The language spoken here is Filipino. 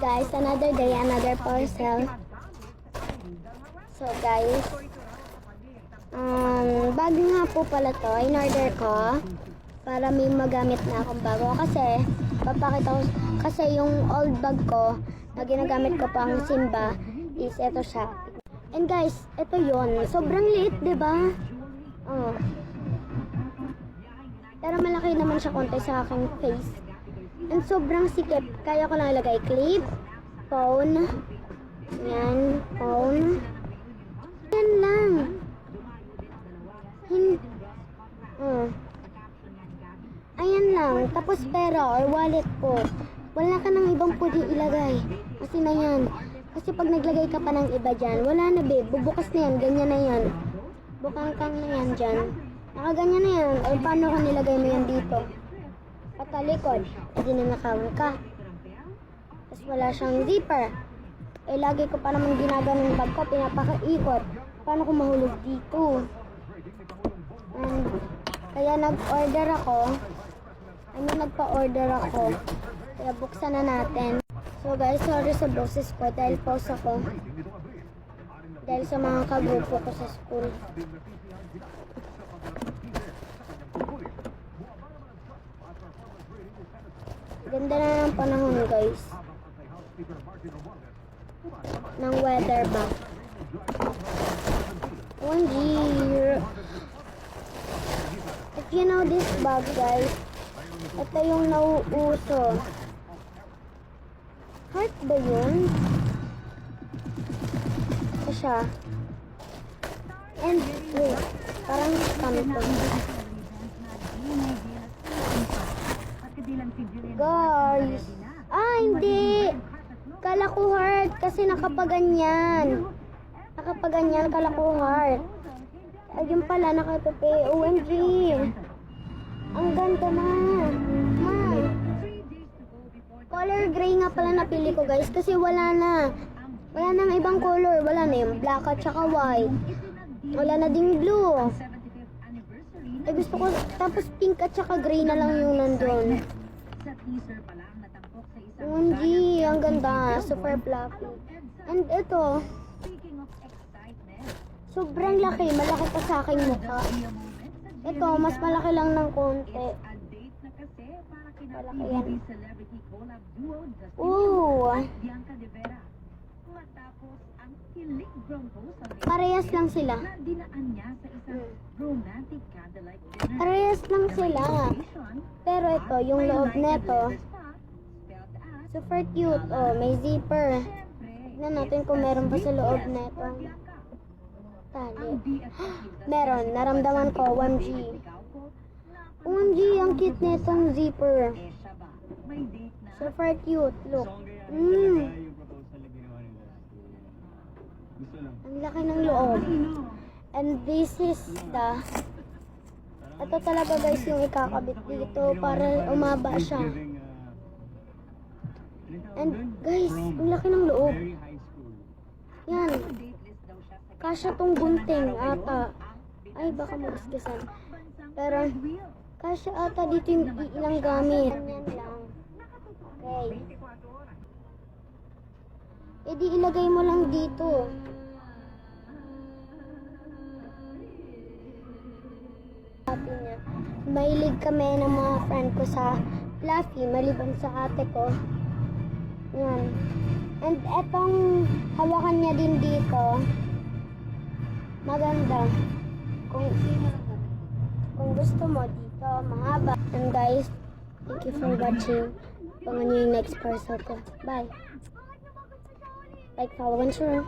guys, another day, another parcel. So guys, bag nga po pala to, in-order ko para may magamit na akong bago. Kasi, papakita ko, kasi yung old bag ko na ginagamit ko pang simba is ito siya. And guys, ito yon. Sobrang liit, diba? Oh. Pero malaki naman siya konti sa aking face. And sobrang sikip. Kaya ko lang ilagay clip, phone. Yan, phone. Yan lang. Ayan lang. Tapos pera or wallet ko. Wala ka ng ibang pwede ilagay. Kasi na yan. Kasi pag naglagay ka pa ng iba dyan, wala na babe. Bubukas na yan. Ganyan na yan. Bukang-kang na yan dyan. Nakaganyan na yan. O paano ko nilagay mo yan dito? Patalikod. Hindi na nakawin ka. Tapos wala siyang zipper. Eh lagi ko pa naman ginagawa ng bag ko. Pinapakaikot. Paano ko mahulog dito? Kaya nag-order ako. Nagpa-order ako. Kaya buksan na natin. So guys, sorry sa boses ko dahil pause ako. Dahil sa mga kagrupo ko sa school. Ganda na ng panahon guys. Ng weather ba? 1G. If you know this bag guys, ito yung nauuso. Heart ba yun? Ito siya. And wait, parang something. Guys! Hindi! Kala ko heart kasi nakapaganyan. Nakapaganyan, kala ko heart. Ayun pala, nakatupi. OMG! Ang ganda na! Ma! Color gray nga pala napili ko guys kasi wala na. Wala nang ibang color. Wala na yung black at saka white. Wala na ding blue. Eh gusto ko, tapos pink at saka gray na lang yung nandun. OMG, ang ganda. Super fluffy. And ito, sobrang laki. Malaki pa sa aking mukha. Ito, mas malaki lang ng konti. Malaki yan. Ooh. Parehas lang sila. Parehas lang sila. Pero ito, yung loob neto, super cute. Oh, may zipper. Tignan natin kung meron pa sa loob neto. Tali. Meron. Naramdaman ko. 1G. 1G, ang cute netong zipper. Super cute. Look. Ang laki ng loob. And this is the... Ito talaga guys yung ikakabit dito para umaba siya. And guys, ang laki ng loob. Yan. Kasya tong gunting ata. Ay, baka magasgasan. Pero, kasya ata dito yung ilang gamit. Yan lang. Okay. E di ilagay mo lang dito. Mahilig kami ng mga friend ko sa fluffy, maliban sa ate ko. Yan. And etong hawakan niya din dito. Maganda. Kung gusto mo dito, mahaba. And guys, thank you for watching. Abangan nyo yung next parcel ko. Bye. Like, follow, and share.